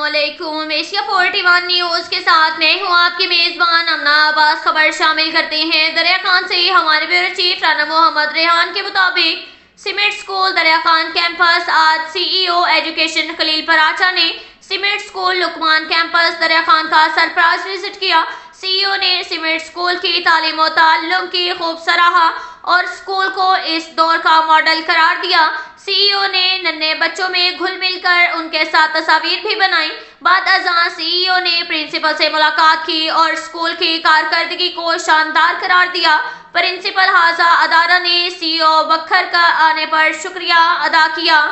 अस्सलामुअलैकुम। Asia 41 news के साथ मैं हूँ आपकी मेज़बान अमना अब्बास। खबर शामिल करते हैं दरिया खान से। हमारे ब्यूरो चीफ राना मोहम्मद रेहान के मुताबिक सीमेंट स्कूल दरिया खान कैंपस। आज CEO एजुकेशन खलील पराचा ने सीमेंट स्कूल लुकमान कैंपस दरिया खान का सरप्राइज विजिट किया। CEO ने सीमेंट स्कूल की तालीम और ताल्लुम की खूब सराहा और स्कूल को इस दौर का मॉडल करार दिया। CEO ने नन्हे बच्चों में घुल मिल कर उनके साथ तस्वीर भी बनाई। बाद अज़ां CEO ने प्रिंसिपल से मुलाकात की और स्कूल की कारकर्दगी को शानदार करार दिया। प्रिंसिपल हाजा अदारा ने CEO बखर का आने पर शुक्रिया अदा किया।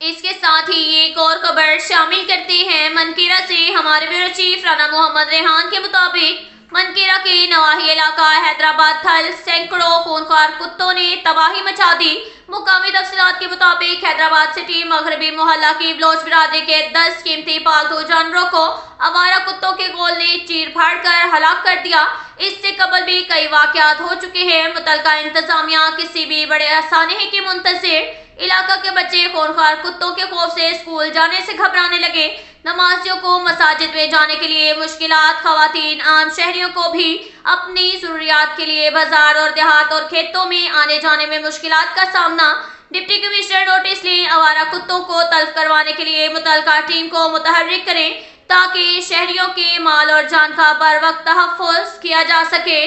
इसके साथ ही एक और खबर शामिल करते हैं मनकीरा से। हमारे ब्यूरो चीफ राना मोहम्मद रेहान के मुताबिक मनकीरा के नवाही इलाका हैदराबाद थल सैकड़ों खूंखार कुत्तों ने तबाही मचा दी। मुकामी तफसीलात के मुताबिक हैदराबाद सिटी मगरबी मोहल्ला की बलोच बिरादरी के 10 कीमती पालतू जानवरों को आवारा कुत्तों के गोल ने चीर फाड़ कर हलाक कर दिया। इससे कबल भी कई वाकयात हो चुके हैं। मुतलका इंतजामिया किसी भी बड़े सानहे की मुंतज़िर। इलाका के बच्चे खूंखार कुत्तों के खौफ से स्कूल जाने से घबराने लगे। नमाजियों को मसाजिद में जाने के लिए मुश्किलात। खवातीन आम शहरियों को भी अपनी जरूरियात के लिए बाजार और देहात और खेतों में आने जाने में मुश्किलात का सामना। डिप्टी कमिश्नर नोटिस लें, आवारा कुत्तों को तल्फ करवाने के लिए मुतलका टीम को मुतहर्रिक करें ताकि शहरियों के माल और जान का बर वक्त तहफ़्फ़ुज़ किया जा सके।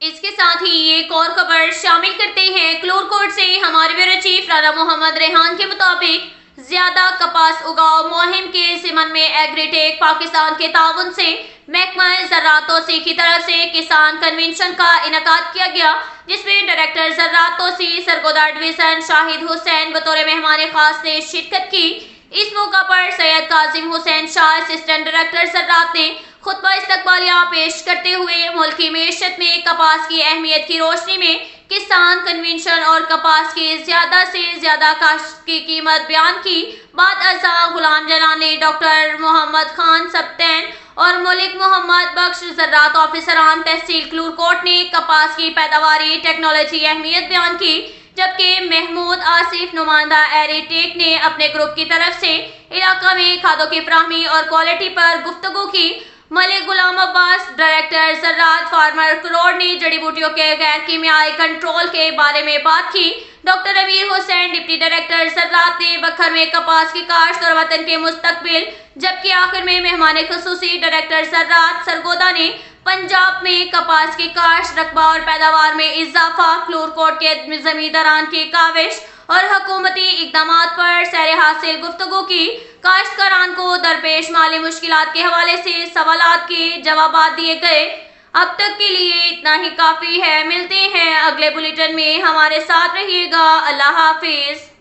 इसके साथ ही एक और खबर शामिल करते हैं क्लूरकोट से। हमारे ब्यूरो चीफ राना मोहम्मद रेहान के मुताबिक ज्यादा कपास उगाओ मुहिम के ज़िमन में एग्रीटेक पाकिस्तान के ताउन से महकमा ज़राअत तोसी की तरफ से किसान कन्वेंशन का इनेकाद किया गया, जिसमें डायरेक्टर ज़राअत तोसी सरगोदा डिवीजन शाहिद हुसैन बतौर मेहमान खास ने शिरकत की। इस मौका पर सैयद काजिम हुसैन शाह असिस्टेंट डायरेक्टर ज़राअत ने खुतबा इस्तकबालिया पेश करते हुए मुल्की मेशत में कपास की अहमियत की रोशनी में किसान कन्वेंशन और कपास की ज्यादा से ज्यादा काश्त की कीमत बयान की। बाद अज़ां गुलाम जलान ने डॉक्टर मोहम्मद खान सब्तैन और मलिक मोहम्मद बख्श ज़राअत ऑफिसरान तहसील क्लूरकोट ने कपास की पैदावारी टेक्नोलॉजी अहमियत बयान की, जबकि महमूद आसिफ नुमाइंदा एग्रीटेक ने अपने ग्रुप की तरफ से इलाका में खादों की फराहमी और क्वालिटी पर गुफ्तगू की। मलिक गुलाम अब्बास डायरेक्टर ज़राअत फार्मर करोड़ ने जड़ी बूटियों के गैर कीमियाई कंट्रोल के बारे में बात की। डॉक्टर अमीर हुसैन डिप्टी डायरेक्टर ज़राअत ने बखर में कपास की काश्त और वतन के मुस्तकबिल, जबकि आखिर में मेहमान खुसूसी डायरेक्टर ज़राअत सरगोदा ने पंजाब में कपास की काश्त रकबा और पैदावार में इजाफा, क्लूरकोट के जमींदारान की काविश और हुकूमती इकदामात पर सैर हासिल गुफ्तगू की। काश्तकारान को दरपेश माली मुश्किलात के हवाले से सवालात के जवाबात दिए गए। अब तक के लिए इतना ही काफ़ी है। मिलते हैं अगले बुलेटिन में, हमारे साथ रहिएगा। अल्लाह हाफिज।